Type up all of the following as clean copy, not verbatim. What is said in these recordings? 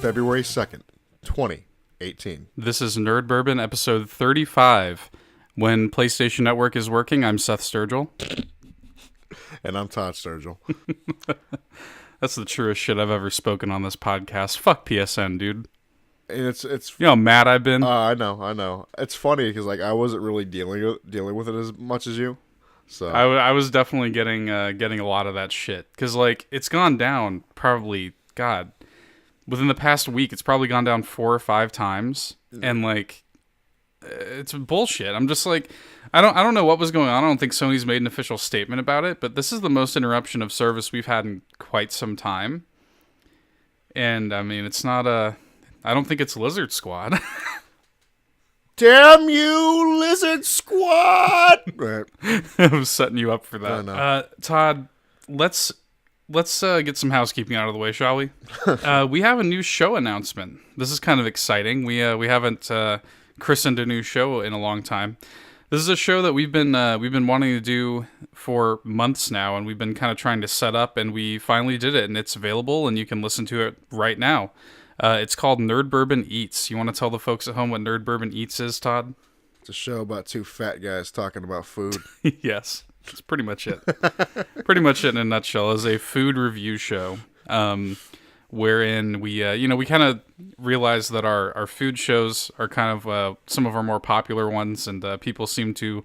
February 2nd, 2018. This is Nerd Bourbon, episode 35. When PlayStation Network is working, I'm Seth Sturgill. And I'm Todd Sturgill. That's the truest shit I've ever spoken on this podcast. Fuck PSN, dude. And it's you know how mad I've been? I know. It's funny because I wasn't really dealing with it as much as you. So I was definitely getting a lot of that shit because it's gone down probably within the past week. It's probably gone down 4 or 5 times, and it's bullshit. I'm just I don't know what was going on. I don't think Sony's made an official statement about it, but this is the most interruption of service we've had in quite some time. And I mean, it's not I don't think it's Lizard Squad. Damn you, Lizard Squad! Right. I was setting you up for that. I know. Todd, let's get some housekeeping out of the way, shall we? We have a new show announcement. This is kind of exciting. We haven't christened a new show in a long time. This is a show that we've been wanting to do for months now, and we've been kind of trying to set up, and we finally did it, and it's available, and you can listen to it right now. It's called Nerd Bourbon Eats. You want to tell the folks at home what Nerd Bourbon Eats is, Todd? It's a show about 2 fat guys talking about food. Yes, that's pretty much it. Pretty much it in a nutshell. Is a food review show, wherein we kind of realize that our food shows are kind of some of our more popular ones, and people seem to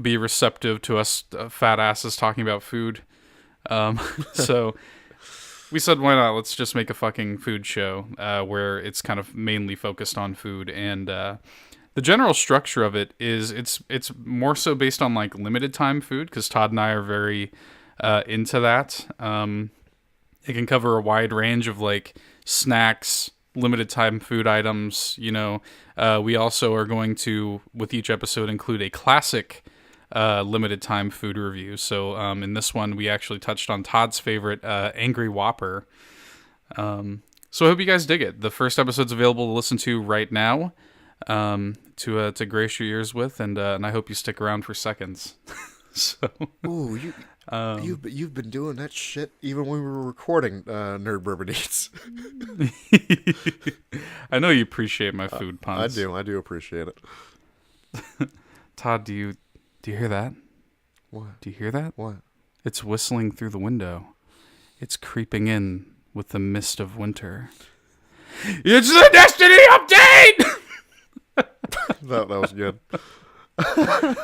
be receptive to us fat asses talking about food. So we said, why not? Let's just make a fucking food show where it's kind of mainly focused on food. And the general structure of it is it's more so based on limited time food, because Todd and I are very into that. It can cover a wide range of snacks, limited time food items. We also are going to, with each episode, include a classic limited time food review. So in this one, we actually touched on Todd's favorite, Angry Whopper. So I hope you guys dig it. The first episode's available to listen to right now, to grace your ears with, and I hope you stick around for seconds. So, ooh, you've been doing that shit even when we were recording Nerd Bourbon Eats. I know you appreciate my food puns. I do appreciate it. Todd, do you hear that? What? Do you hear that? What? It's whistling through the window. It's creeping in with the mist of winter. It's the Destiny update! that was good.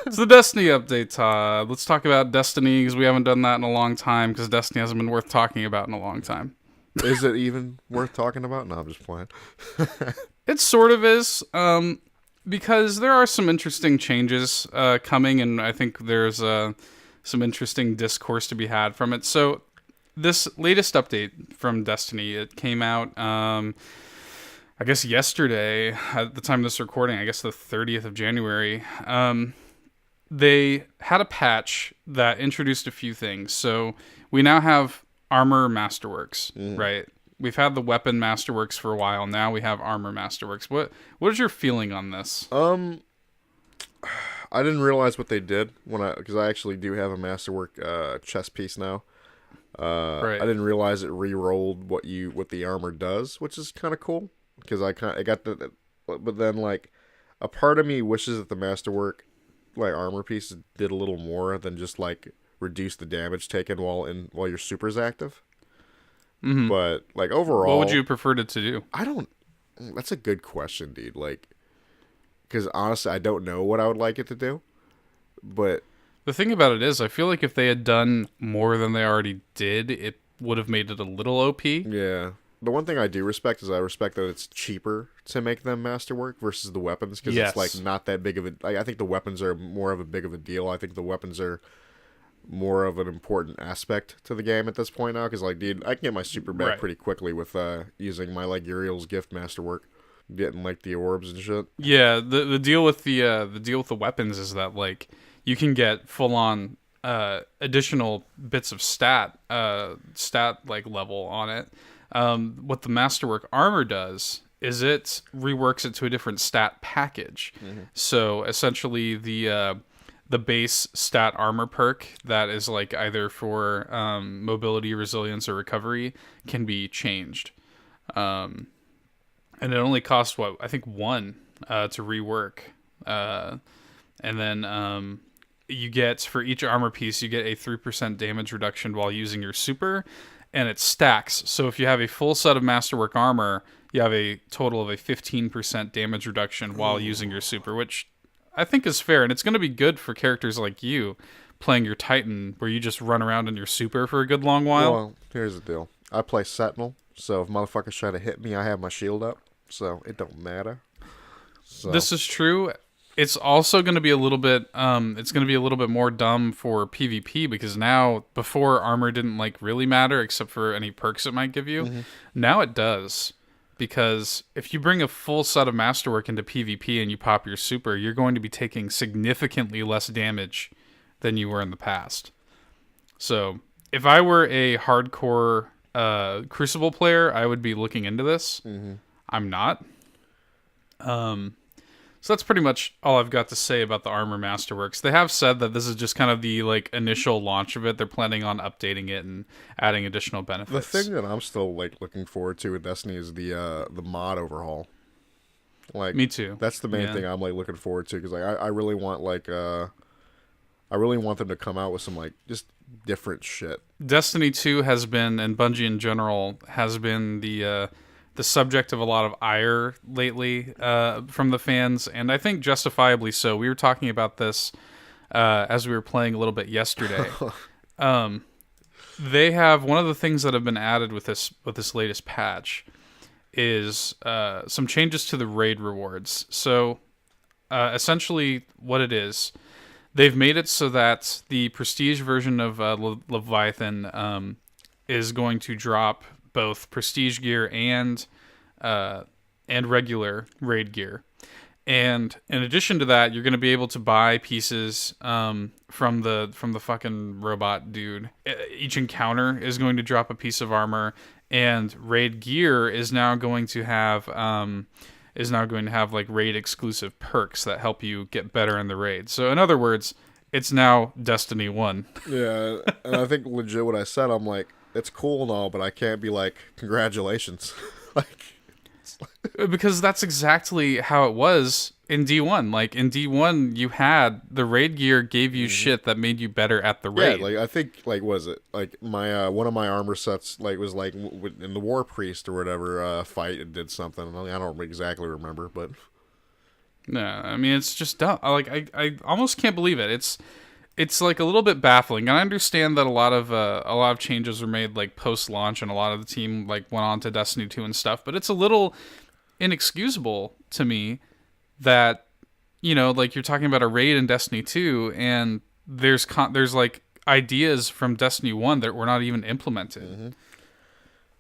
It's the Destiny update, Todd. Let's talk about Destiny, because we haven't done that in a long time, because Destiny hasn't been worth talking about in a long time. Is it even worth talking about? No, I'm just playing. It sort of is. Because there are some interesting changes coming, and I think there's some interesting discourse to be had from it. So this latest update from Destiny, it came out, I guess yesterday, at the time of this recording, I guess the 30th of January. They had a patch that introduced a few things. So we now have Armor Masterworks, right? We've had the Weapon Masterworks for a while. Now we have Armor Masterworks. What is your feeling on this? I didn't realize what they did because I actually do have a Masterwork chest piece now. Right. I didn't realize it re-rolled what the armor does, which is kind of cool, because I got the, but then a part of me wishes that the Masterwork armor piece did a little more than just reduce the damage taken while your super's active. Mm-hmm. But overall, what would you prefer it to do? That's a good question, dude. Because honestly, I don't know what I would like it to do. But the thing about it is, I feel like if they had done more than they already did, it would have made it a little OP. Yeah. The one thing I do respect is I respect that it's cheaper to make them masterwork versus the weapons, because it's not that big of a. I think the weapons are more of a big of a deal. I think the weapons are more of an important aspect to the game at this point now, because dude, I can get my super back pretty quickly with using my Uriel's gift masterwork, getting the orbs and shit. Yeah, the deal with the weapons is that you can get full on additional bits of stat level on it. What the Masterwork armor does is it reworks it to a different stat package. Mm-hmm. So essentially the base stat armor perk that is either for mobility, resilience, or recovery can be changed. And it only costs I think one to rework. And then you get, for each armor piece, you get a 3% damage reduction while using your super, and it stacks. So if you have a full set of Masterwork armor, you have a total of a 15% damage reduction while using your super, which I think is fair, and it's going to be good for characters like you playing your Titan, where you just run around in your super for a good long while. Well, here's the deal. I play Sentinel, so if motherfuckers try to hit me, I have my shield up, so it don't matter. So. This is true. It's also going to be a little bit. It's going to be a little bit more dumb for PvP, because now, before, armor didn't like really matter except for any perks it might give you. Mm-hmm. Now it does, because if you bring a full set of Masterwork into PvP and you pop your super, you're going to be taking significantly less damage than you were in the past. So if I were a hardcore Crucible player, I would be looking into this. Mm-hmm. I'm not. So that's pretty much all I've got to say about the Armor Masterworks. They have said that this is just kind of the like initial launch of it. They're planning on updating it and adding additional benefits. The thing that I'm still like looking forward to with Destiny is the mod overhaul. Like, me too. That's the main thing I'm like looking forward to, because like I really want like I really want them to come out with some like just different shit. Destiny 2 has been, and Bungie in general has been, the subject of a lot of ire lately from the fans, and I think justifiably so. We were talking about this as we were playing a little bit yesterday. They have, one of the things that have been added with this latest patch is some changes to the raid rewards. So essentially what it is, they've made it so that the prestige version of Leviathan is going to drop both prestige gear and regular raid gear. And in addition to that, you're going to be able to buy pieces from the fucking robot dude. Each encounter is going to drop a piece of armor, and raid gear is now going to have like raid exclusive perks that help you get better in the raid. So in other words, it's now Destiny 1. Yeah, and I think legit what I said, I'm like, it's cool and all, but I can't be like, congratulations. Because that's exactly how it was in D1. Like, in D1, you had the raid gear gave you shit that made you better at the raid. Yeah, like, I think, like, was it? Like, my, one of my armor sets, like, was, like, in the War Priest or whatever fight, it did something. I don't exactly remember, but... No, I mean, it's just dumb. Like, I almost can't believe it. It's like a little bit baffling. And I understand that a lot of changes were made like post-launch, and a lot of the team like went on to Destiny 2 and stuff. But it's a little inexcusable to me that, you know, like, you're talking about a raid in Destiny 2, and there's like ideas from Destiny 1 that were not even implemented.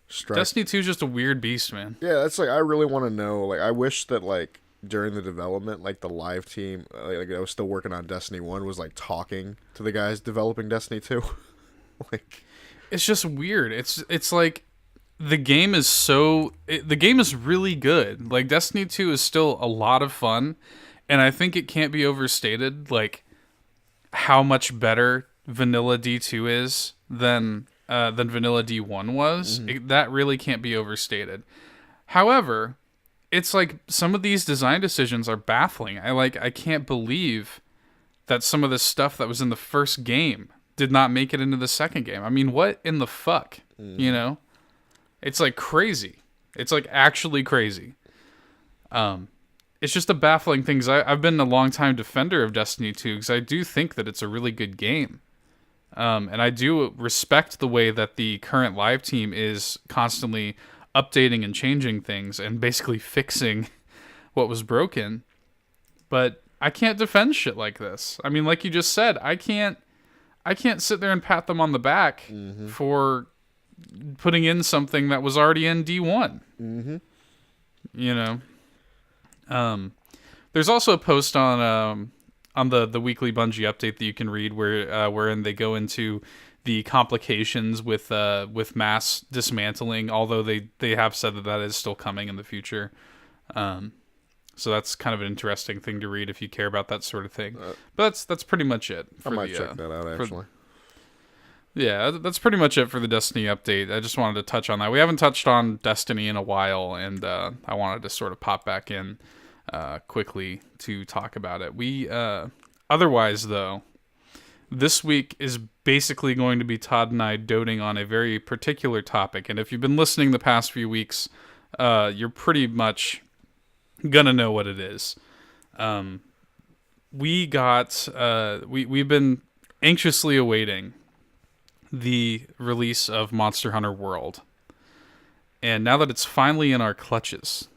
Mm-hmm. Destiny 2 is just a weird beast, man. Yeah, that's like, I really want to know. Like, I wish that like, during the development, like the live team, like I was still working on Destiny 1, was like talking to the guys developing Destiny 2. Like, it's just weird. It's like the game is the game is really good. Like, Destiny 2 is still a lot of fun, and I think it can't be overstated like how much better vanilla D2 is than vanilla D1 was. Mm-hmm. That really can't be overstated. However, it's like some of these design decisions are baffling. I can't believe that some of the stuff that was in the first game did not make it into the second game. I mean, what in the fuck? You know? It's like crazy. It's like actually crazy. It's just a baffling thing. I've been a long time defender of Destiny 2 because I do think that it's a really good game. And I do respect the way that the current live team is constantly updating and changing things and basically fixing what was broken. But I can't defend shit like this. I mean, like you just said, I can't sit there and pat them on the back for putting in something that was already in D1. Mm-hmm. You know? There's also a post on the weekly Bungie update that you can read wherein they go into the complications with mass dismantling, although they have said that is still coming in the future. So that's kind of an interesting thing to read if you care about that sort of thing. But that's pretty much it. I might check that out, actually. Yeah, that's pretty much it for the Destiny update. I just wanted to touch on that. We haven't touched on Destiny in a while, and I wanted to sort of pop back in quickly to talk about it. Otherwise, though, this week is basically going to be Todd and I doting on a very particular topic. And if you've been listening the past few weeks, you're pretty much gonna know what it is. We've been anxiously awaiting the release of Monster Hunter World. And now that it's finally in our clutches,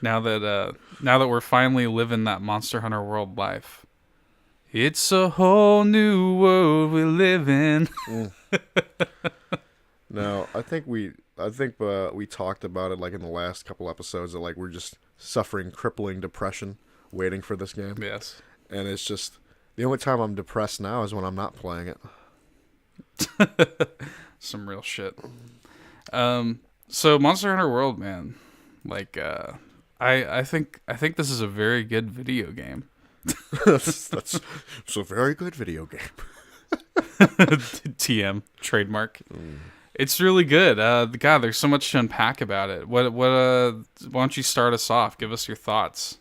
now that we're finally living that Monster Hunter World life, it's a whole new world we live in. No, I think we talked about it like in the last couple episodes that like we're just suffering crippling depression waiting for this game. Yes. And it's just the only time I'm depressed now is when I'm not playing it. Some real shit. So Monster Hunter World, man, like I think this is a very good video game. That's it's a very good video game. TM trademark. It's really good. God, there's so much to unpack about it. Why don't you start us off? Give us your thoughts,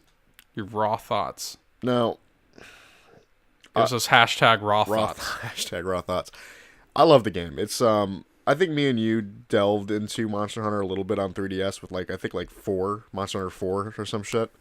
your raw thoughts. Now, give us those hashtag raw thoughts. Hashtag raw thoughts. I love the game. It's I think me and you delved into Monster Hunter a little bit on 3DS with like 4 Monster Hunter 4 or some shit.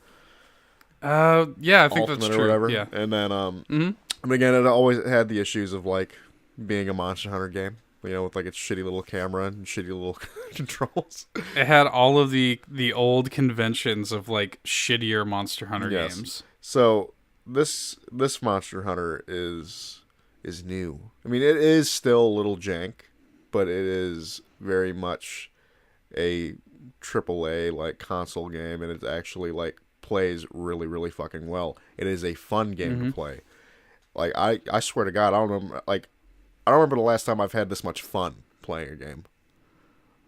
Yeah, I think Ultimate that's or true. whatever. Yeah. And then but again, it always had the issues of like being a Monster Hunter game, you know, with like its shitty little camera and shitty little controls. It had all of the old conventions of like shittier Monster Hunter games. So this Monster Hunter is new. I mean, it is still a little jank, but it is very much a AAA like console game, and it actually like plays really, really fucking well. It is a fun game to play. Like I swear to God, I don't remember the last time I've had this much fun playing a game.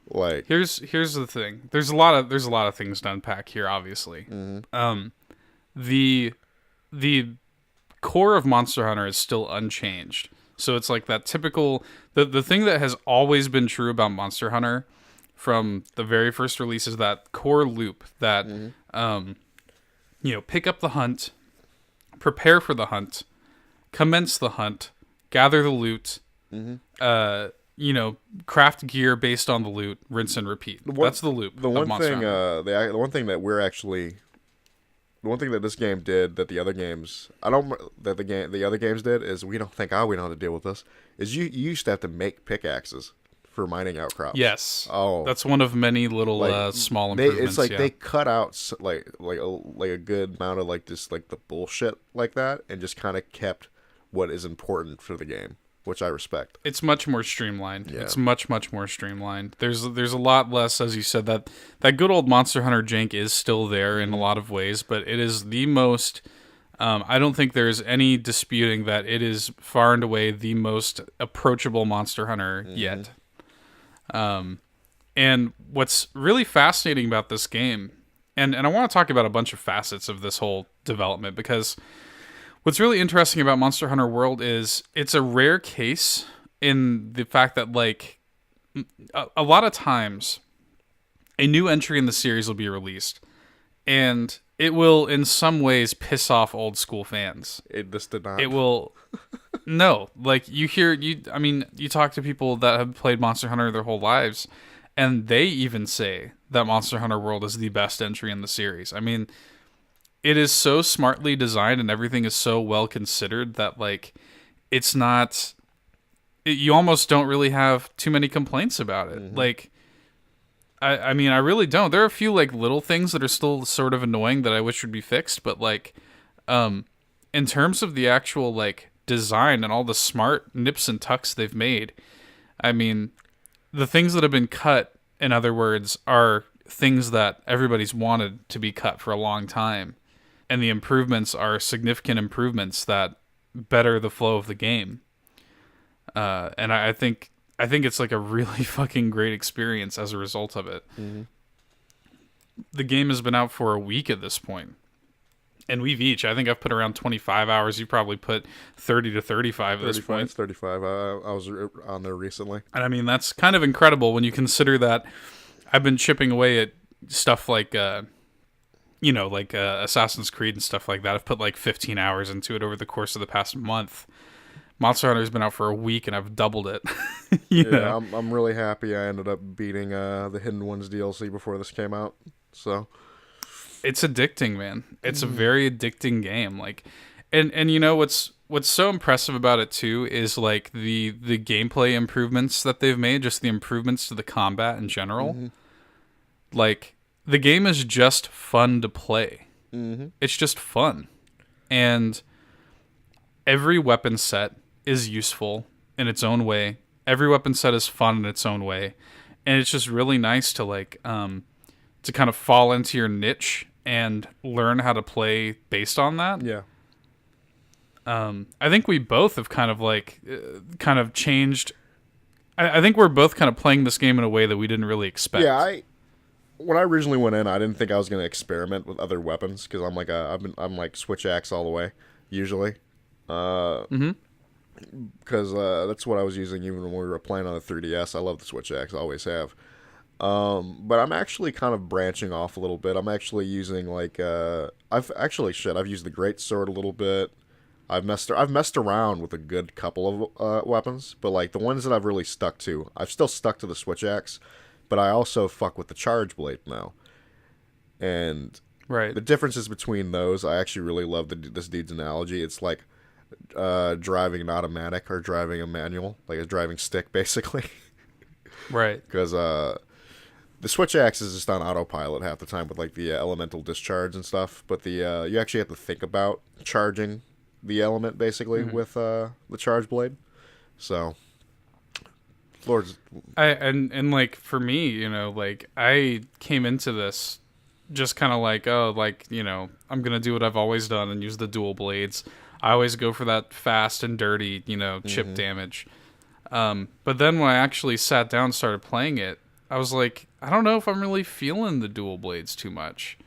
Like here's the thing. There's a lot of things to unpack here, obviously. The core of Monster Hunter is still unchanged. So it's like that typical the thing that has always been true about Monster Hunter from the very first release is that core loop that pick up the hunt, prepare for the hunt, commence the hunt, gather the loot, craft gear based on the loot, rinse and repeat. That's the loop. The one thing the one thing that this game did that the other games the other games did is we don't know how to deal with this is you used to have to make pickaxes for mining outcrops. Yes. Oh, that's one of many little small improvements. It's like they cut out like a good amount of like just like the bullshit like that and just kind of kept what is important for the game, which I respect. It's much more streamlined. Yeah. It's much more streamlined. There's a lot less, as you said, that good old Monster Hunter jank is still there in a lot of ways, but it is the most. I don't think there's any disputing that it is far and away the most approachable Monster Hunter yet. And what's really fascinating about this game, and I want to talk about a bunch of facets of this whole development, because what's really interesting about Monster Hunter World is it's a rare case in the fact that, like, a lot of times a new entry in the series will be released, and it will in some ways piss off old school fans. This did not. It will. No, like you talk to people that have played Monster Hunter their whole lives, and they even say that Monster Hunter World is the best entry in the series. I mean, it is so smartly designed and everything is so well considered that like it's not. You almost don't really have too many complaints about it. Like, I mean, I really don't. There are a few like little things that are still sort of annoying that I wish would be fixed, but like, in terms of the actual like design and all the smart nips and tucks they've made, I mean, the things that have been cut, in other words, are things that everybody's wanted to be cut for a long time, and the improvements are significant improvements that better the flow of the game. And I think it's like a really fucking great experience as a result of it. The game has been out for a week at this point. And we've each, I think I've put around 25 hours. You probably put 30 to 35 at this point. 35. I was on there recently. And I mean, that's kind of incredible when you consider that I've been chipping away at stuff like, Assassin's Creed and stuff like that. I've put like 15 hours into it over the course of the past month. Monster Hunter's been out for a week and I've doubled it. you know? I'm really happy I ended up beating the Hidden Ones DLC before this came out. So it's addicting, man. It's a very addicting game. Like, and you know what's so impressive about it too is like the gameplay improvements that they've made, just the improvements to the combat in general. Mm-hmm. Like the game is just fun to play. Mm-hmm. It's just fun, and every weapon set is useful in its own way. Every weapon set is fun in its own way, and it's just really nice to like to kind of fall into your niche and learn how to play based on that. Yeah. I think we both have kind of changed. I think we're both kind of playing this game in a way that we didn't really expect. Yeah, when I originally went in, I didn't think I was going to experiment with other weapons because I'm like switch axe all the way usually. Because that's what I was using even when we were playing on the 3DS. I love the switch axe, I always have. But I'm actually kind of branching off a little bit. I'm actually using like I've used the great sword a little bit. I've messed around with a good couple of weapons, but like the ones that I've really stuck to, I've still stuck to the switch axe, but I also fuck with the charge blade now. And right, the differences between those, I actually really love this dude's analogy. It's like driving an automatic or driving a manual, like a driving stick, basically. Right. Because the switch axe is just on autopilot half the time with like the elemental discharge and stuff, but the you actually have to think about charging the element basically with the charge blade. So, Lord's. And like for me, you know, like I came into this just kind of like, oh, like, you know, I'm gonna do what I've always done and use the dual blades. I always go for that fast and dirty, you know, chip damage. But then when I actually sat down and started playing it, I was like, I don't know if I'm really feeling the dual blades too much.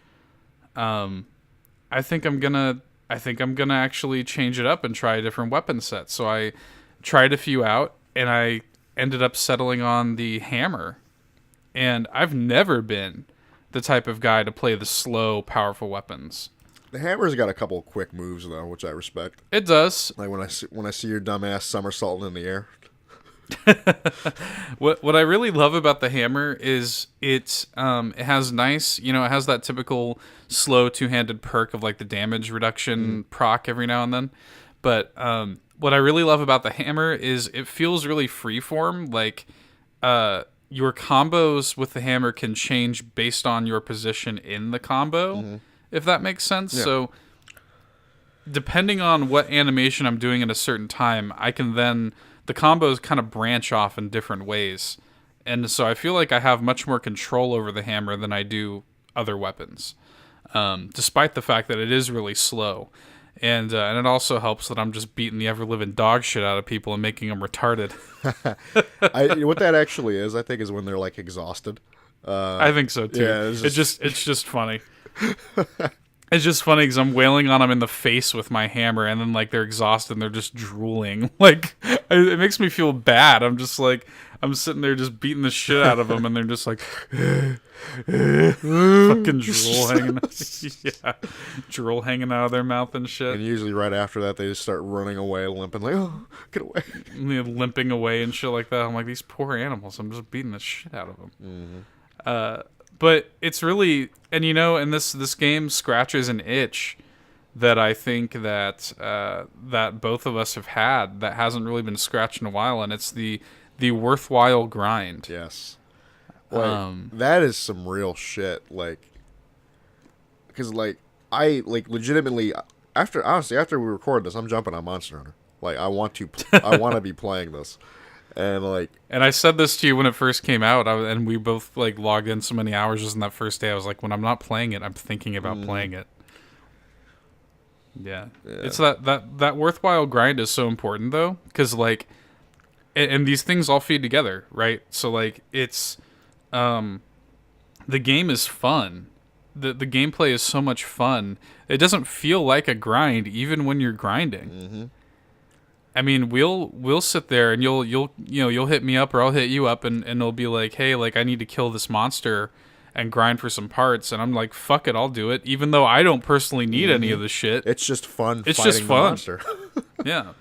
I think I'm gonna actually change it up and try a different weapon set. So I tried a few out, and I ended up settling on the hammer. And I've never been the type of guy to play the slow, powerful weapons. The hammer's got a couple of quick moves though, which I respect. It does. Like when I see your dumbass somersaulting in the air. What I really love about the hammer is it has nice, you know, it has that typical slow two-handed perk of like the damage reduction proc every now and then. But what I really love about the hammer is it feels really freeform. Like your combos with the hammer can change based on your position in the combo, if that makes sense. Yeah. So depending on what animation I'm doing at a certain time, I can then the combos kind of branch off in different ways. And so I feel like I have much more control over the hammer than I do other weapons, despite the fact that it is really slow. And it also helps that I'm just beating the ever-living dog shit out of people and making them retarded. What that actually is, I think, is when they're, like, exhausted. I think so, too. Yeah, it's just funny. It's just funny because I'm wailing on them in the face with my hammer, and then like they're exhausted and they're just drooling. Like it makes me feel bad. I'm just like I'm sitting there just beating the shit out of them, and they're just like fucking drool hanging, drool hanging out of their mouth and shit. And usually right after that, they just start running away, limping like, oh, get away, limping away and shit like that. I'm like, these poor animals. I'm just beating the shit out of them. But it's really, and you know, and this game scratches an itch that I think that that both of us have had that hasn't really been scratched in a while, and it's the worthwhile grind. Yes, like that is some real shit. Like, because like I like legitimately after we record this, I'm jumping on Monster Hunter. Like I want to be playing this. And I said this to you when it first came out, and we both like logged in so many hours just in that first day. I was like, when I'm not playing it, I'm thinking about playing it. Yeah. It's that worthwhile grind is so important though, because like, and these things all feed together, right? So like, it's the game is fun, the gameplay is so much fun. It doesn't feel like a grind even when you're grinding. Mm-hmm. I mean, we'll sit there and you'll hit me up or I'll hit you up and it'll be like, hey, like I need to kill this monster and grind for some parts, and I'm like, fuck it, I'll do it, even though I don't personally need any of the shit. It's just fun. It's fighting just fun. The monster. Yeah.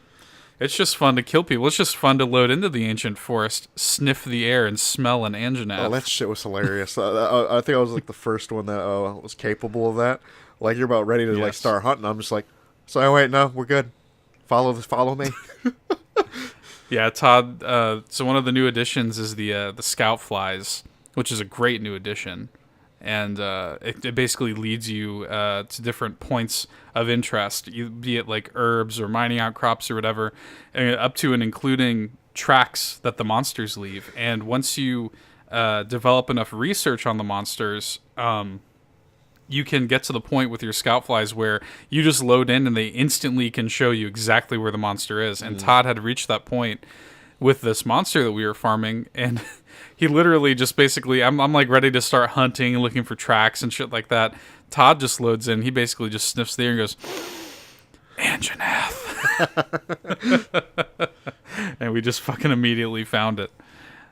It's just fun to kill people. It's just fun to load into the ancient forest, sniff the air, and smell an Anjanath. Oh, that shit was hilarious. I think I was like the first one that was capable of that. Like you're about ready to like start hunting. I'm just like, so wait, no, we're good. Follow me. Yeah, Todd. So one of the new additions is the scout flies, which is a great new addition, and it basically leads you to different points of interest, be it like herbs or mining outcrops or whatever, up to and including tracks that the monsters leave. And once you develop enough research on the monsters, you can get to the point with your scout flies where you just load in and they instantly can show you exactly where the monster is. And Todd had reached that point with this monster that we were farming, and he literally just basically, I'm like ready to start hunting and looking for tracks and shit like that. Todd just loads in. He basically just sniffs the air and goes, Anjanath. And we just fucking immediately found it.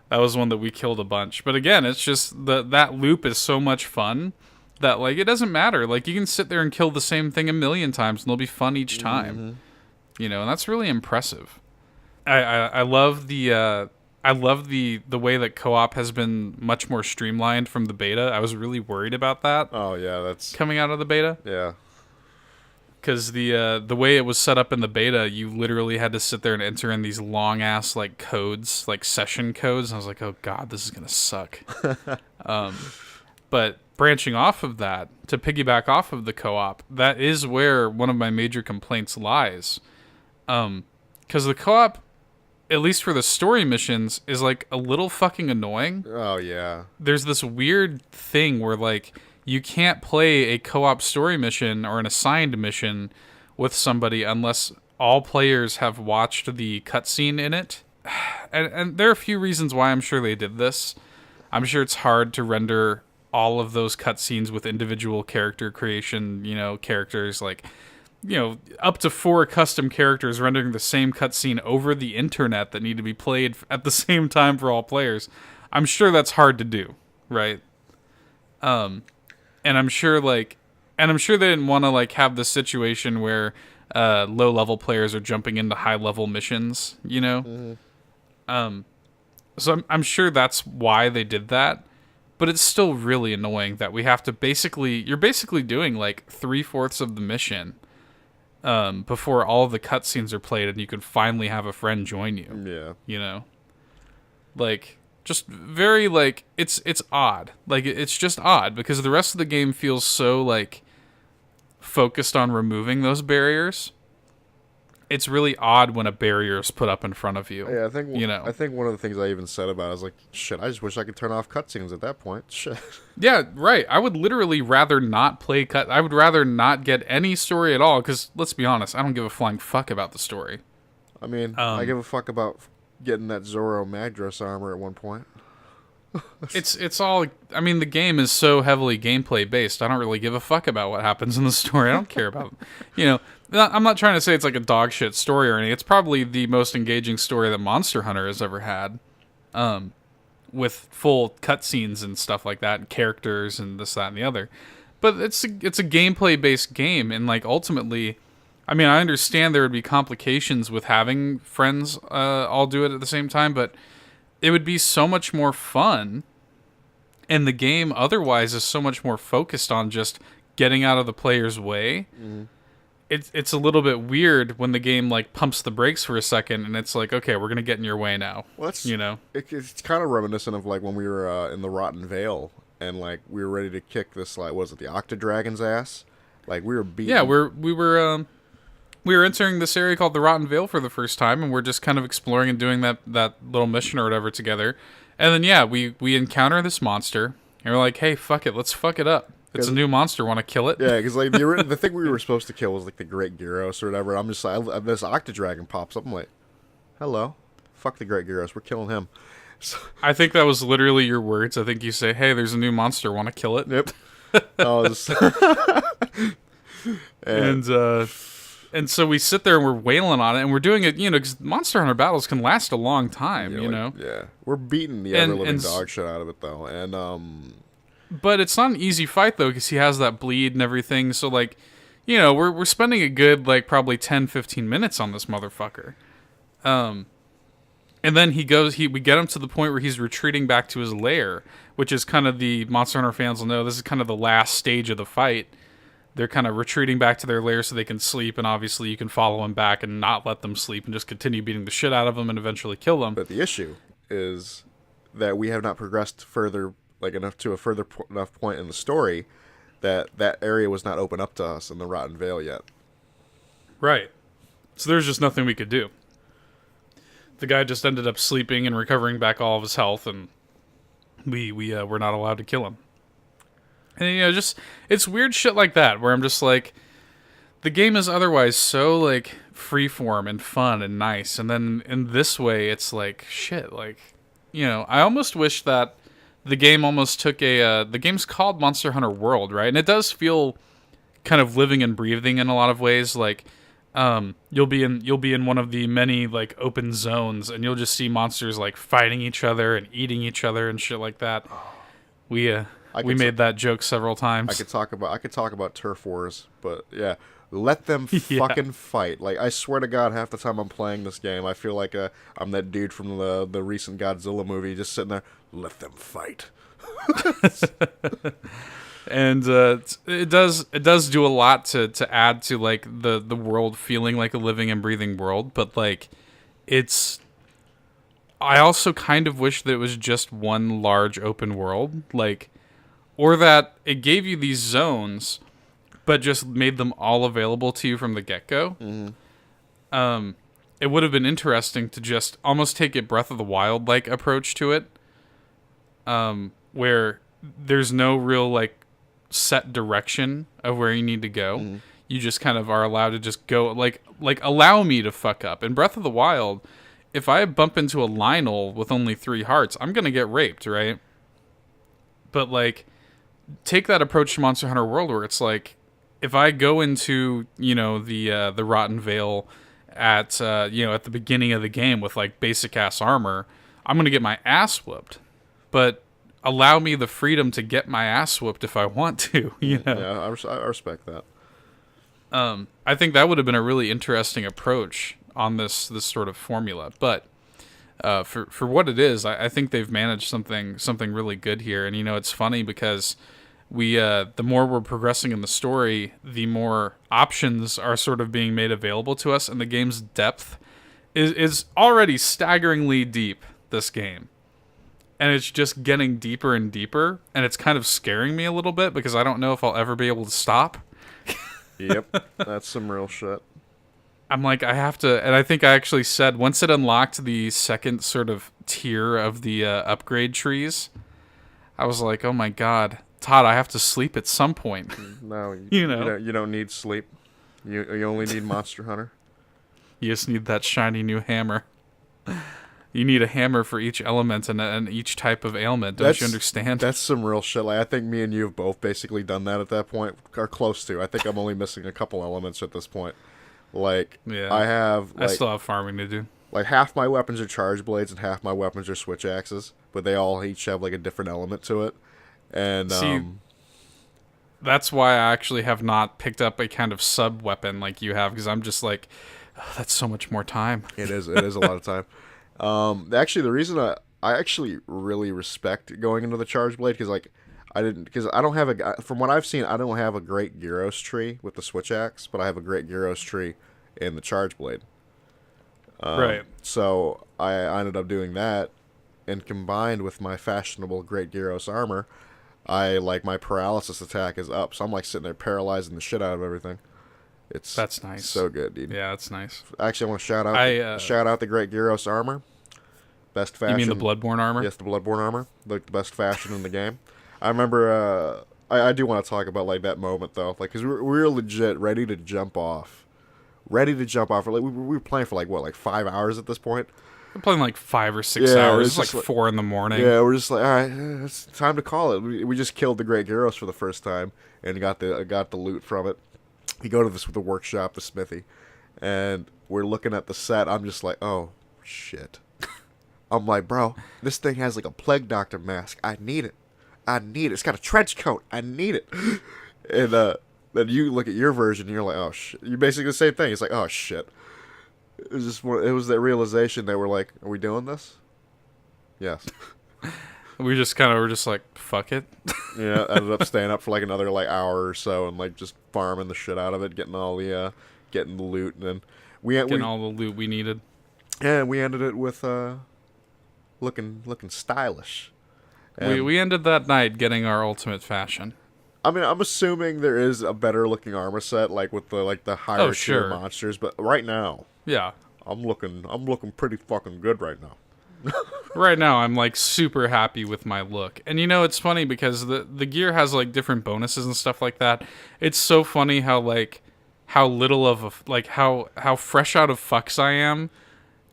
That was one that we killed a bunch. But again, it's just that loop is so much fun that like it doesn't matter. Like you can sit there and kill the same thing a million times and it'll be fun each time. Mm-hmm. You know, and that's really impressive. I love the way that co-op has been much more streamlined from the beta. I was really worried about that. Oh yeah, that's coming out of the beta. Yeah, because the way it was set up in the beta, you literally had to sit there and enter in these long ass like codes, like session codes. And I was like, oh god, this is gonna suck. But branching off of that to piggyback off of the co-op, that is where one of my major complaints lies. Because the co-op, at least for the story missions, is like a little fucking annoying. Oh yeah. There's this weird thing where like you can't play a co-op story mission or an assigned mission with somebody unless all players have watched the cutscene in it. And there are a few reasons why I'm sure they did this. I'm sure it's hard to render all of those cutscenes with individual character creation, characters like, up to 4 custom characters rendering the same cutscene over the internet that need to be played at the same time for all players. I'm sure that's hard to do, right? And I'm sure they didn't want to like have this situation where low level players are jumping into high level missions, Mm-hmm. So I'm sure that's why they did that. But it's still really annoying that we have to you're basically doing like 3/4 of the mission before all of the cutscenes are played and you can finally have a friend join you. Yeah. Like, just very, like, it's odd. Like, it's just odd because the rest of the game feels so, like, focused on removing those barriers. It's really odd when a barrier is put up in front of you. Yeah, I think one of the things I even said about it, I was like, shit, I just wish I could turn off cutscenes at that point. Shit. Yeah, right. I would literally rather not play I would rather not get any story at all because, let's be honest, I don't give a flying fuck about the story. I mean, I give a fuck about getting that Zoro Magdress armor at one point. It's all, I mean, the game is so heavily gameplay based. I don't really give a fuck about what happens in the story. I don't care about, I'm not trying to say it's like a dog shit story or anything. It's probably the most engaging story that Monster Hunter has ever had, with full cutscenes and stuff like that, and characters and this, that, and the other. But it's a gameplay based game, and like ultimately, I mean, I understand there would be complications with having friends all do it at the same time, but it would be so much more fun, and the game otherwise is so much more focused on just getting out of the player's way. Mm. It's a little bit weird when the game like pumps the brakes for a second, and it's like, okay, we're gonna get in your way now. Well, it's kind of reminiscent of like when we were in the Rotten Vale, and like we were ready to kick this like was it the Octadragon's ass? Like we were beating. Yeah, we were entering this area called the Rotten Vale for the first time, and we're just kind of exploring and doing that little mission or whatever together. And then, yeah, we encounter this monster, and we're like, hey, fuck it, let's fuck it up. It's a new monster, want to kill it? Yeah, because like the thing we were supposed to kill was like the Great Gyros or whatever. I'm just like, this Octadragon pops up, I'm like, hello, fuck the Great Gyros, we're killing him. So, I think that was literally your words. I think you say, hey, there's a new monster, want to kill it? Yep. Oh, this... And so we sit there and we're wailing on it, and we're doing it, because Monster Hunter battles can last a long time, Yeah, we're beating the ever-living dog shit out of it, though. And but it's not an easy fight, though, because he has that bleed and everything. So, like, we're spending a good, like, probably 10, 15 minutes on this motherfucker. And then we get him to the point where he's retreating back to his lair, which is kind of the Monster Hunter fans will know this is kind of the last stage of the fight. They're kind of retreating back to their lair so they can sleep, and obviously you can follow them back and not let them sleep and just continue beating the shit out of them and eventually kill them. But the issue is that we have not progressed further, like enough point in the story that area was not open up to us in the Rotten Vale yet. Right. So there's just nothing we could do. The guy just ended up sleeping and recovering back all of his health, and we were not allowed to kill him. And, just, it's weird shit like that, where I'm just like, the game is otherwise so, like, freeform and fun and nice, and then in this way, it's like, shit, like, I almost wish that the game almost took the game's called Monster Hunter World, right? And it does feel kind of living and breathing in a lot of ways, like, you'll be in one of the many, like, open zones, and you'll just see monsters, like, fighting each other and eating each other and shit like that. We made that joke several times. I could talk about turf wars, but yeah, let them fucking fight. Like, I swear to God, half the time I'm playing this game, I feel like I'm that dude from the recent Godzilla movie, just sitting there. Let them fight. And it does do a lot to add to, like, the world feeling like a living and breathing world, but, like, I also kind of wish that it was just one large open world, like. Or that it gave you these zones, but just made them all available to you from the get-go. Mm-hmm. It would have been interesting to just almost take a Breath of the Wild-like approach to it, where there's no real, like, set direction of where you need to go. Mm-hmm. You just kind of are allowed to just go, like allow me to fuck up. In Breath of the Wild, if I bump into a Lionel with only 3 hearts, I'm going to get raped, right? But, like, take that approach to Monster Hunter World where it's like, if I go into, the Rotten Vale at the beginning of the game with, like, basic ass armor, I'm going to get my ass whooped. But allow me the freedom to get my ass whooped if I want to, Yeah, I respect that. I think that would have been a really interesting approach on this sort of formula. But for what it is, I think they've managed something really good here. And, it's funny because the more we're progressing in the story, the more options are sort of being made available to us, and the game's depth is already staggeringly deep, this game. And it's just getting deeper and deeper, and it's kind of scaring me a little bit because I don't know if I'll ever be able to stop. Yep, that's some real shit. I'm like, I have to, and I think I actually said, once it unlocked the second sort of tier of the upgrade trees, I was like, oh my God, Todd, I have to sleep at some point. No, you don't need sleep. You only need Monster Hunter. You just need that shiny new hammer. You need a hammer for each element and each type of ailment. Don't you understand? That's some real shit. Like, I think me and you have both basically done that at that point, or close to. I think I'm only missing a couple elements at this point. Like, yeah, I still have farming to do. Like, half my weapons are charge blades and half my weapons are switch axes, but they all each have, like, a different element to it. And see, that's why I actually have not picked up a kind of sub weapon like you have, because I'm just like, oh, that's so much more time. It is a lot of time. Actually, the reason I actually really respect going into the charge blade, because I don't have from what I've seen, I don't have a great Gyros tree with the switch axe, but I have a great Gyros tree in the charge blade. Right. So I ended up doing that, and combined with my fashionable great Gyros armor, my paralysis attack is up. So I'm like sitting there paralyzing the shit out of everything. That's nice. So good, dude. Yeah, that's nice. Actually, I want to shout out the great Gyros armor. Best fashion. You mean the Bloodborne armor? Yes, the Bloodborne armor. Like, the best fashion in the game. I remember. I do want to talk about, like, that moment though, like, because we were legit ready to jump off. Like, we were playing for like 5 hours at this point, We're playing like 5 or 6 hours. It's like 4 in the morning. Yeah, we're just like, all right, it's time to call it. We just killed the Great Gyros for the first time and got the loot from it. We go to the workshop, the smithy, and we're looking at the set. I'm just like, oh shit. I'm like, bro, this thing has like a plague doctor mask. I need it. It's got a trench coat. I need it. And then you look at your version, and you're like, oh shit. You basically the same thing. It's like, oh shit. It was that realization that we're like, are we doing this? Yes. We just were just like, fuck it. Yeah, ended up staying up for like another like hour or so and like just farming the shit out of it, getting all the getting the loot, and then getting all the loot we needed. And we ended it with looking stylish. And we ended that night getting our ultimate fashion. I mean, I'm assuming there is a better looking armor set, like with the higher tier monsters, but right now, yeah, I'm looking pretty fucking good right now. Right now, I'm like super happy with my look, and you know it's funny because the gear has like different bonuses and stuff like that. It's so funny how little of how fresh out of fucks I am.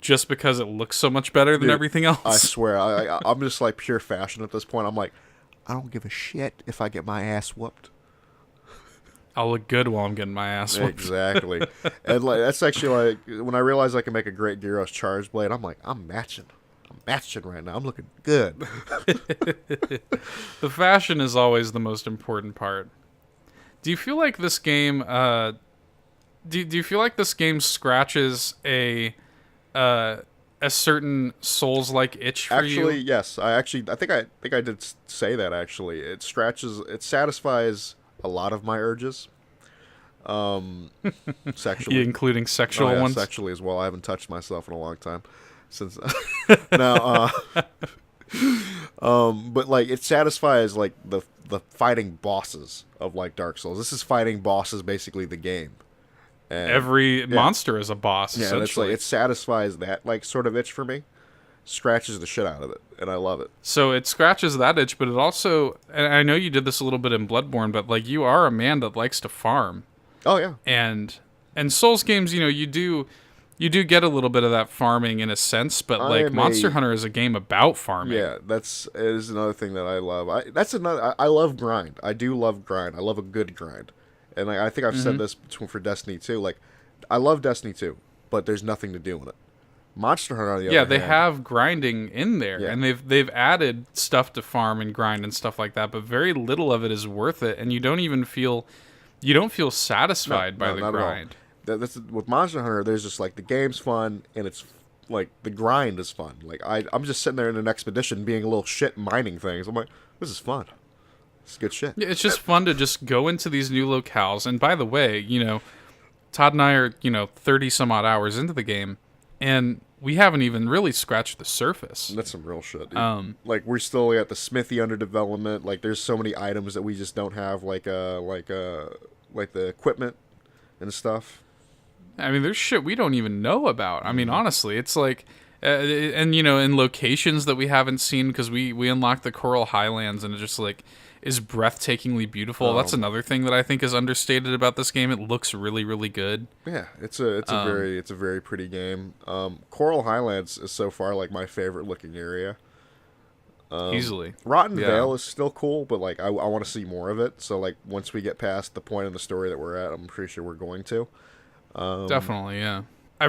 Just because it looks so much better than everything else. I swear, I'm just like pure fashion at this point. I'm like, I don't give a shit if I get my ass whooped. I'll look good while I'm getting my ass whooped. Exactly. And like that's actually like when I realized I can make a great Gyros charge blade, I'm like, I'm matching right now. I'm looking good. The fashion is always the most important part. Do you feel like this game do you feel like this game scratches a certain Souls-like itch for you? Actually, yes. I think I did say that. Actually, it satisfies a lot of my urges. Sexually, including sexual ones. Sexually as well. I haven't touched myself in a long time. Since now, but like it satisfies like the fighting bosses of like Dark Souls. This is fighting bosses, basically the game. And every monster is a boss. Yeah, and it's like it satisfies that like sort of itch for me, scratches the shit out of it, and I love it. So it scratches that itch, but it also, and I know you did this a little bit in Bloodborne, but like you are a man that likes to farm. Oh yeah, and Souls games, you know, you do get a little bit of that farming in a sense, but like Monster Hunter is a game about farming. Yeah, it is another thing that I love. I love grind. I do love grind. I love a good grind. And like, I think I've said this for Destiny 2. Like, I love Destiny 2, but there's nothing to do in it. Monster Hunter, on the other hand, they have grinding in there, and they've added stuff to farm and grind and stuff like that, but very little of it is worth it, and you don't feel satisfied by the grind. That's with Monster Hunter. There's just like the game's fun, and it's like the grind is fun. Like I'm just sitting there in an expedition, being a little shit mining things. I'm like, this is fun. It's good shit. Yeah, it's just fun to just go into these new locales. And by the way, you know, Todd and I are, 30 some odd hours into the game, and we haven't even really scratched the surface. That's some real shit, dude. Like we're still at the smithy under development. Like there's so many items that we just don't have, like the equipment and stuff. I mean, there's shit we don't even know about. I mean, honestly, it's like, and in locations that we haven't seen, because we unlocked the Coral Highlands, and it just like is breathtakingly beautiful. Oh. That's another thing that I think is understated about this game. It looks really, really good. Yeah, it's a very pretty game. Coral Highlands is so far like my favorite looking area. Easily. Rotten Vale is still cool, but like I want to see more of it. So like once we get past the point in the story that we're at, I'm pretty sure we're going to. Definitely, yeah. I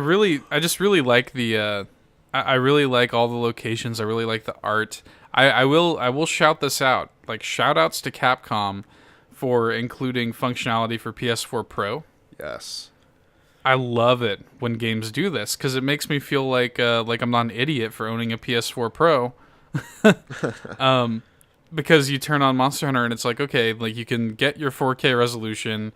just really like the. I really like all the locations. I really like the art. I will shout this out. Like, shout outs to Capcom for including functionality for PS4 Pro. Yes. I love it when games do this, because it makes me feel like I'm not an idiot for owning a PS4 Pro. Because you turn on Monster Hunter and it's like, okay, like you can get your 4K resolution,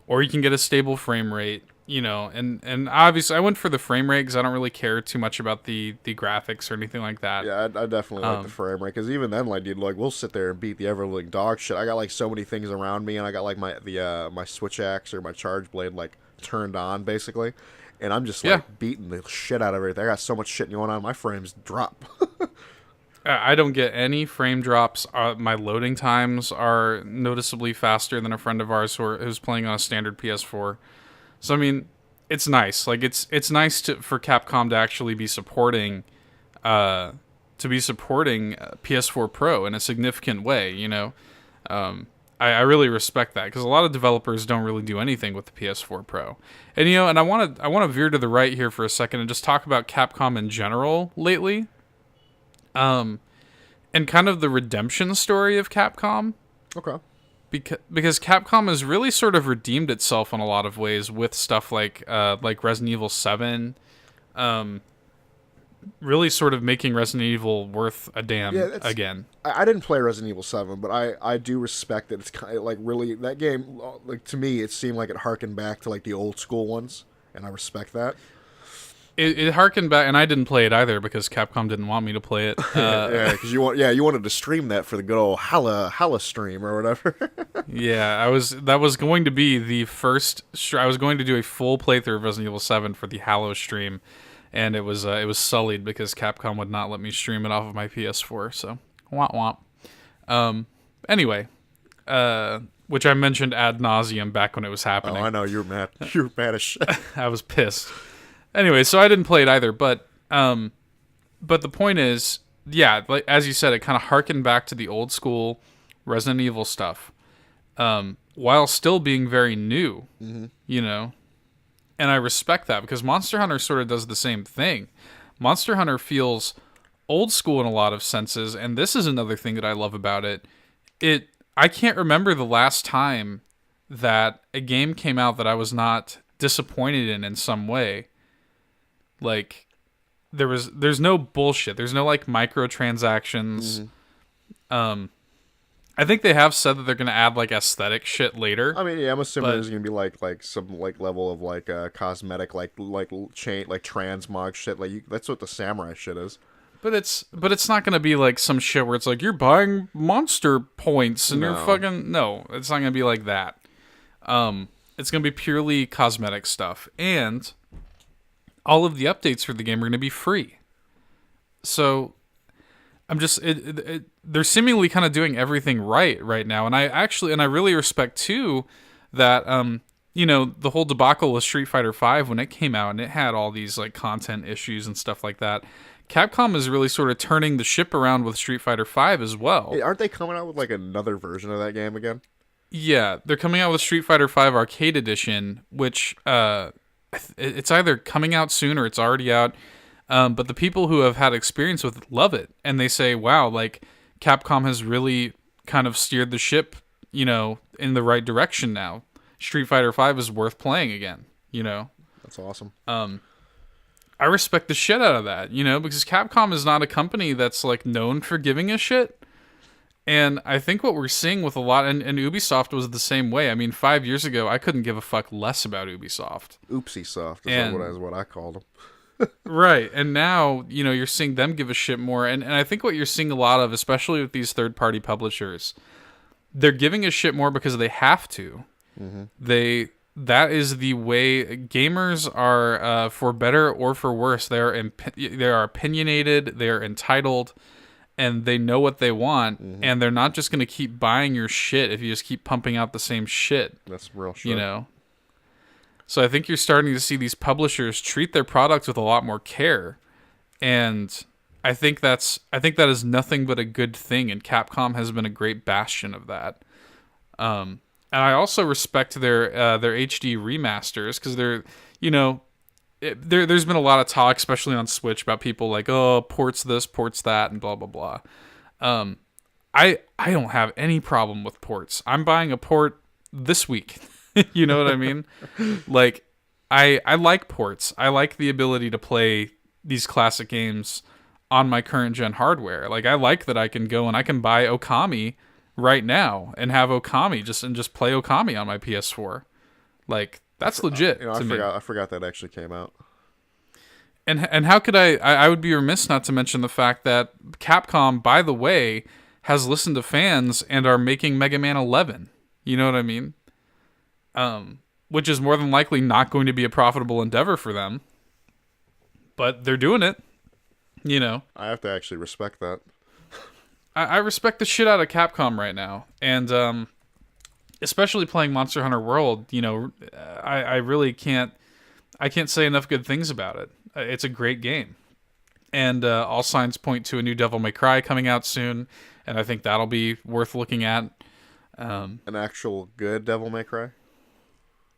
or you can get a stable frame rate. And obviously I went for the frame rate because I don't really care too much about the graphics or anything like that. Yeah, I definitely like the frame rate, because even then, like, dude, like we'll sit there and beat the ever-living dog shit. I got like so many things around me, and I got like my switch axe or my charge blade like turned on basically, and I'm just like beating the shit out of everything. I got so much shit going on, my frames drop. I don't get any frame drops. My loading times are noticeably faster than a friend of ours who's playing on a standard PS4. So I mean, it's nice. Like it's nice for Capcom to actually be supporting to be supporting PS4 Pro in a significant way. You know, I really respect that because a lot of developers don't really do anything with the PS4 Pro. And you know, and I want to veer to the right here for a second and just talk about Capcom in general lately. And kind of the redemption story of Capcom. Okay. Because Capcom has really sort of redeemed itself in a lot of ways with stuff like Resident Evil 7. Really sort of making Resident Evil worth a damn again. I didn't play Resident Evil 7, but I do respect that it's kind of like really that game. Like to me, it seemed like it harkened back to like the old school ones, and I respect that. It harkened back, and I didn't play it either because Capcom didn't want me to play it. Yeah, because you wanted to stream that for the good old Halla stream or whatever. Yeah, that was going to be the first. I was going to do a full playthrough of Resident Evil 7 for the Halo stream. And it was sullied because Capcom would not let me stream it off of my PS4. So, womp womp. Anyway, which I mentioned ad nauseum back when it was happening. Oh, I know you were mad. You were mad as shit. I was pissed. Anyway, so I didn't play it either. But the point is, yeah, like as you said, it kind of harkened back to the old school Resident Evil stuff, while still being very new. Mm-hmm. You know. And I respect that because Monster Hunter sort of does the same thing. Monster Hunter feels old school in a lot of senses, and this is another thing that I love about it. I can't remember the last time that a game came out that I was not disappointed in some way. Like there's no bullshit. There's no like microtransactions. Mm-hmm. I think they have said that they're going to add like aesthetic shit later. I mean, yeah, I'm assuming there's going to be like some like level of like cosmetic like chain like transmog shit. Like that's what the samurai shit is. But it's not going to be like some shit where it's like you're buying monster points and you're fucking no. It's not going to be like that. It's going to be purely cosmetic stuff, and all of the updates for the game are going to be free. So. I'm just they're seemingly kind of doing everything right now, and I really respect too that you know, the whole debacle with Street Fighter V when it came out and it had all these like content issues and stuff like that. Capcom is really sort of turning the ship around with Street Fighter V as well. Hey, aren't they coming out with like another version of that game again? Yeah, they're coming out with Street Fighter V Arcade Edition, which it's either coming out soon or it's already out. But the people who have had experience with it love it, and they say, "Wow, like Capcom has really kind of steered the ship, you know, in the right direction now. Street Fighter V is worth playing again." You know, that's awesome. I respect the shit out of that, you know, because Capcom is not a company that's like known for giving a shit. And I think what we're seeing with a lot, and Ubisoft was the same way. I mean, 5 years ago, I couldn't give a fuck less about Ubisoft. Oopsie soft is what I called them. Right, and now, you know, you're seeing them give a shit more, and I think what you're seeing a lot of, especially with these third-party publishers, they're giving a shit more because they have to. Mm-hmm. That is the way gamers are, for better or for worse. They are opinionated, they are entitled, and they know what they want, mm-hmm. and they're not just going to keep buying your shit if you just keep pumping out the same shit. That's real shit. You know? So I think you're starting to see these publishers treat their products with a lot more care, and I think that is nothing but a good thing. And Capcom has been a great bastion of that. And I also respect their HD remasters because they're, you know, there's been a lot of talk, especially on Switch, about people like, oh, ports this, ports that, and blah blah blah. I don't have any problem with ports. I'm buying a port this week. You know what I mean? Like, I like ports. I like the ability to play these classic games on my current gen hardware. Like, I like that I can go and I can buy Okami right now and have Okami just play Okami on my PS4. Like, that's legit. You know, I forgot that actually came out. And how could I would be remiss not to mention the fact that Capcom, by the way, has listened to fans and are making Mega Man 11. You know what I mean? Which is more than likely not going to be a profitable endeavor for them. But they're doing it, you know. I have to actually respect that. I respect the shit out of Capcom right now. And especially playing Monster Hunter World, you know, I really can't say enough good things about it. It's a great game. And all signs point to a new Devil May Cry coming out soon, and I think that'll be worth looking at. An actual good Devil May Cry?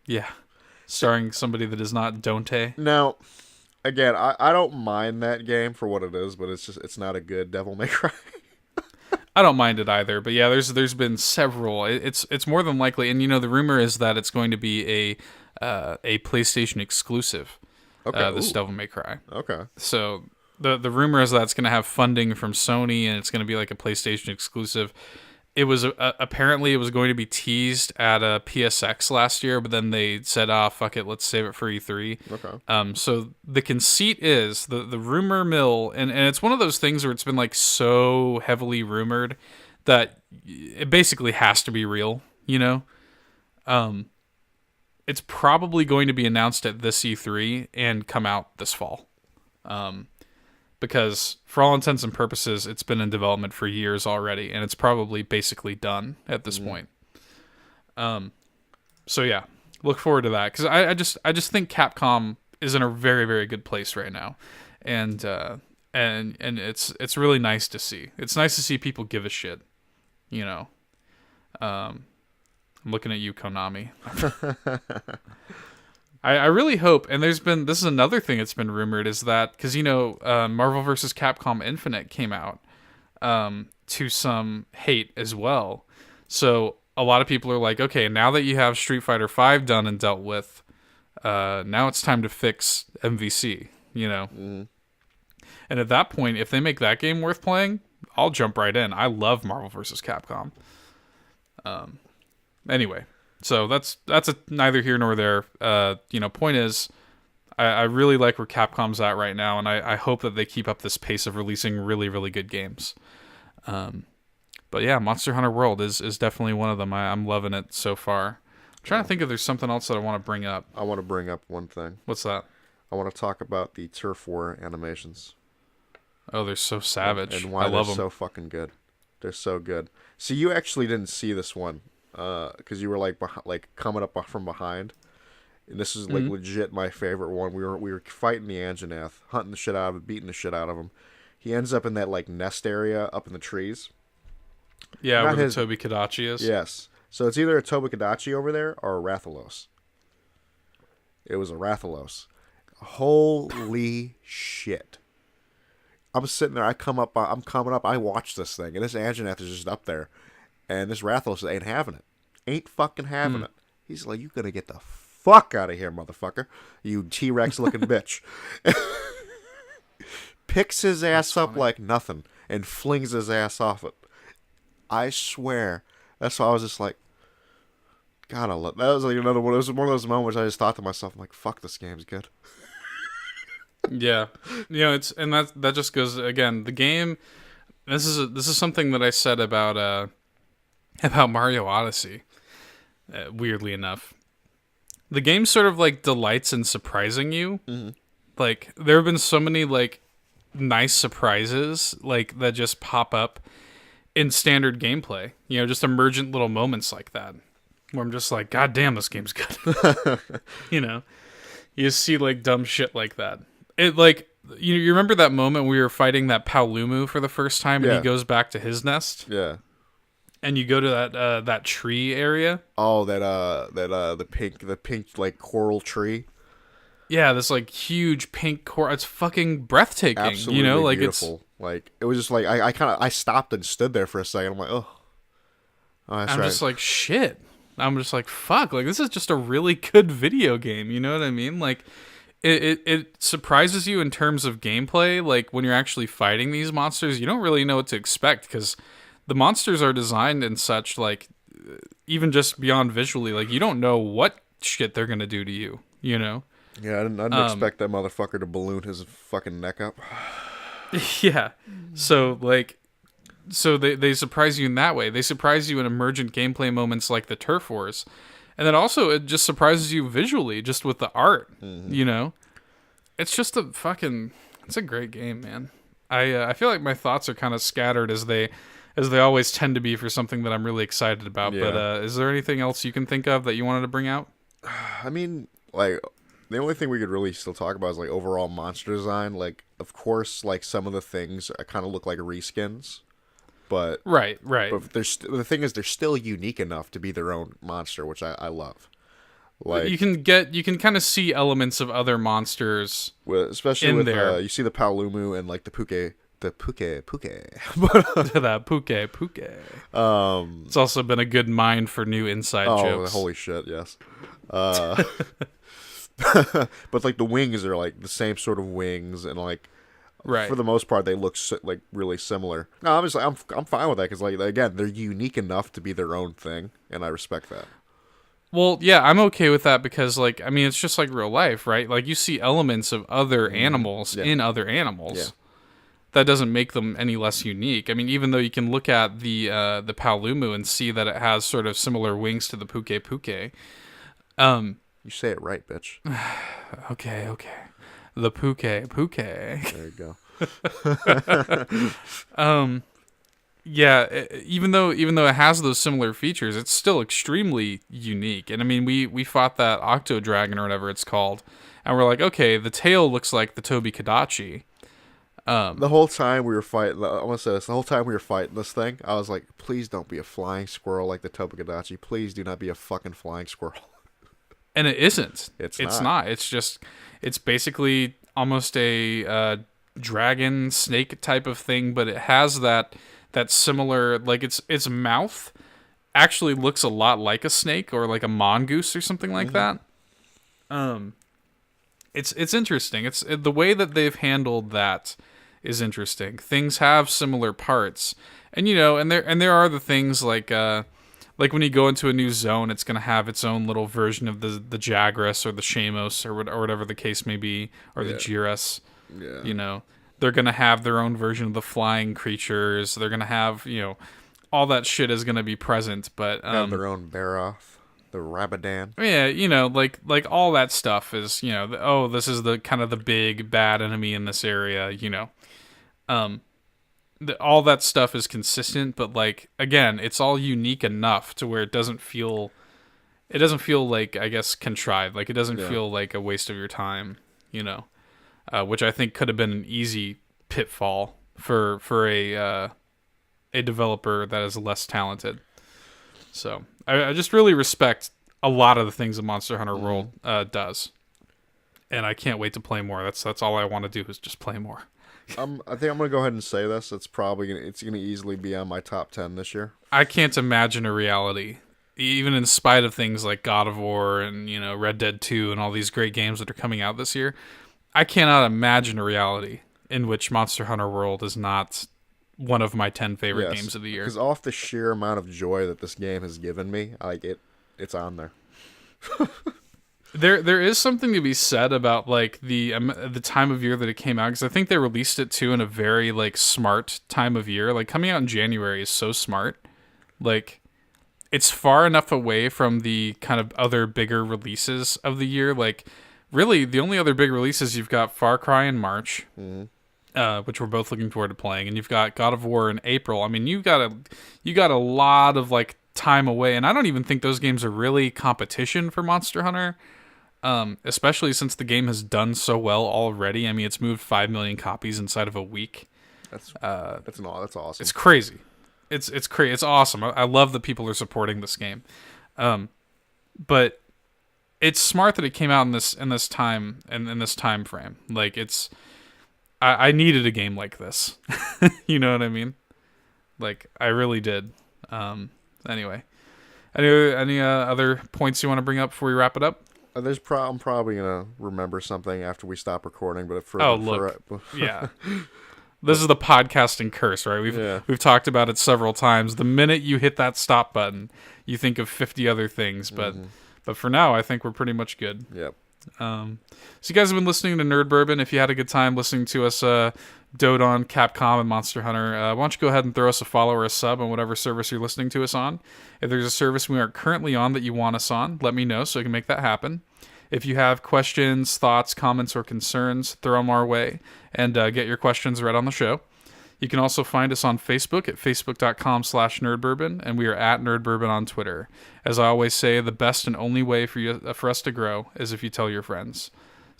Yeah. Starring somebody that is not Dante. Now, again, I don't mind that game for what it is, but it's not a good Devil May Cry. I don't mind it either, but yeah, there's been several. It's more than likely, and the rumor is that it's going to be a PlayStation exclusive. Okay. This Devil May Cry. Okay. So the rumor is that it's going to have funding from Sony, and it's going to be like a PlayStation exclusive. It was apparently it was going to be teased at a PSX last year, but then they said, fuck it, let's save it for E3. Okay. So the conceit is the rumor mill, and it's one of those things where it's been like so heavily rumored that it basically has to be real, It's probably going to be announced at this E3 and come out this fall. Because for all intents and purposes, it's been in development for years already, and it's probably basically done at this point. So yeah, look forward to that, because I just think Capcom is in a very, very good place right now, and it's really nice to see. It's nice to see people give a shit, I'm looking at you, Konami. I really hope, and this is another thing that's been rumored, is that, because, Marvel vs. Capcom Infinite came out to some hate as well. So a lot of people are like, okay, now that you have Street Fighter V done and dealt with, now it's time to fix MVC, And at that point, if they make that game worth playing, I'll jump right in. I love Marvel vs. Capcom. Anyway. So that's neither here nor there. Point is, I really like where Capcom's at right now, and I hope that they keep up this pace of releasing really, really good games. But yeah, Monster Hunter World is definitely one of them. I'm loving it so far. I'm trying to think if there's something else that I want to bring up. I want to bring up one thing. What's that? I want to talk about the Turf War animations. Oh, they're so savage. And why I love they're them. so fucking good. They're so good. See, you actually didn't see this one. Because you were like coming up from behind, and this is like legit my favorite one. We were fighting the Anjanath, hunting the shit out of him, beating the shit out of him. He ends up in that like nest area up in the trees. Yeah, where the Tobi Kadachi is. Yes, so it's either a Tobi Kadachi over there or a Rathalos. It was a Rathalos. Holy shit! I'm sitting there. I'm coming up. I watch this thing, and this Anjanath is just up there. And this Rathalos ain't having it. Ain't fucking having it. He's like, you gonna get the fuck out of here, motherfucker. You T-Rex looking bitch. Picks his ass up like nothing and flings his ass off it. I swear. That's why I was just like, God, that was like another one. It was one of those moments I just thought to myself, I'm like, fuck, this game's good. Yeah. And that just goes, again, the game, this is something that I said about Mario Odyssey, weirdly enough. The game sort of like delights in surprising you. Mm-hmm. Like, there have been so many like nice surprises like that just pop up in standard gameplay, just emergent little moments like that where I'm just like, God damn, this game's good. You see like dumb shit like that. It like, you remember that moment we were fighting that Paolumu for the first time, and he goes back to his nest? Yeah. And you go to that tree area. Oh, the pink like coral tree. Yeah, this like huge pink coral. It's fucking breathtaking. Absolutely like beautiful. It was just like I stopped and stood there for a second. I'm like, oh that's I'm right. just like, shit. I'm just like, fuck. Like, this is just a really good video game. You know what I mean? Like, it surprises you in terms of gameplay. Like, when you're actually fighting these monsters, you don't really know what to expect, because the monsters are designed in such, like, even just beyond visually, like, you don't know what shit they're gonna do to you, Yeah, I didn't expect that motherfucker to balloon his fucking neck up. Yeah. So they surprise you in that way. They surprise you in emergent gameplay moments like the Turf Wars. And then also it just surprises you visually, just with the art, It's just it's a great game, man. I feel like my thoughts are kind of scattered as they always tend to be for something that I'm really excited about. Yeah. But is there anything else you can think of that you wanted to bring out? I mean, like, the only thing we could really still talk about is like overall monster design. Like, of course, like some of the things kind of look like reskins, but right. But the thing is, they're still unique enough to be their own monster, which I love. Like you can kind of see elements of other monsters, especially with there. You see the Paolumu and like the Puke. That Puke. It's also been a good mine for new inside jokes. Oh, holy shit, yes. But like the wings are like the same sort of wings, and like for the most part they look like really similar. No, obviously I'm fine with that because like again they're unique enough to be their own thing, and I respect that. Well, yeah, I'm okay with that because like I mean it's just like real life, right? Like you see elements of other animals in other animals. Yeah. That doesn't make them any less unique. I mean, even though you can look at the Paolumu and see that it has sort of similar wings to the Puke. You say it right, bitch. Okay. The Puke. There you go. Yeah, even though it has those similar features, it's still extremely unique. And I mean, we fought that Octo Dragon or whatever it's called, and we're like, okay, the tail looks like the Tobi Kadachi. The whole time we were fighting, I want to say this. The whole time we were fighting this thing, I was like, "Please don't be a flying squirrel like the Tobikadachi. Please do not be a fucking flying squirrel." And it isn't. It's not. It's basically almost a dragon snake type of thing, but it has that similar like its mouth actually looks a lot like a snake or like a mongoose or something like that. It's interesting. It's the way that they've handled that is interesting. Things have similar parts, and there are the things like when you go into a new zone, it's gonna have its own little version of the Jagras or the Shamos or whatever the case may be, or the Jiras. Yeah. They're gonna have their own version of the flying creatures. They're gonna have all that shit is gonna be present, but have their own Baroth. The Rabadan. Yeah, like all that stuff is, this is the kind of the big bad enemy in this area, all that stuff is consistent, but like again, it's all unique enough to where it doesn't feel like, I guess, contrived. Like it doesn't feel like a waste of your time, which I think could have been an easy pitfall for a developer that is less talented. So I just really respect a lot of the things that Monster Hunter World does, and I can't wait to play more. That's all I want to do is just play more. I think I'm gonna go ahead and say this. It's gonna easily be on my top 10 this year. I can't imagine a reality, even in spite of things like God of War and Red Dead 2 and all these great games that are coming out this year. I cannot imagine a reality in which Monster Hunter World is not one of my 10 favorite games of the year. Because off the sheer amount of joy that this game has given me, it's on there. There is something to be said about like the time of year that it came out, because I think they released it too in a very like smart time of year. Like coming out in January is so smart. Like it's far enough away from the kind of other bigger releases of the year. Like really the only other big releases, you've got Far Cry in March. Which we're both looking forward to playing, and you've got God of War in April. I mean, you got a lot of like time away, and I don't even think those games are really competition for Monster Hunter, especially since the game has done so well already. I mean, it's moved 5 million copies inside of a week. That's awesome. It's crazy. It's crazy. It's awesome. I love that people are supporting this game, but it's smart that it came out in this time frame. Like I needed a game like this. You know what I mean? Like, I really did. Anyway. Any other points you want to bring up before we wrap it up? I'm probably going to remember something after we stop recording, but yeah. This is the podcasting curse, right? We've talked about it several times. The minute you hit that stop button, you think of 50 other things, but for now, I think we're pretty much good. Yep. So you guys have been listening to Nerd Bourbon. If you had a good time listening to us dote on Capcom and Monster Hunter, why don't you go ahead and throw us a follow or a sub on whatever service you're listening to us on. If there's a service we aren't currently on that you want us on, let me know so I can make that happen. If you have questions, thoughts, comments, or concerns, throw them our way and get your questions read on the show. You can also find us on Facebook at facebook.com/nerdbourbon, and we are at nerdbourbon on Twitter. As I always say, the best and only way for us to grow is if you tell your friends.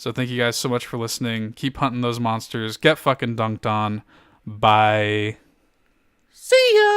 So thank you guys so much for listening. Keep hunting those monsters. Get fucking dunked on. Bye. See ya!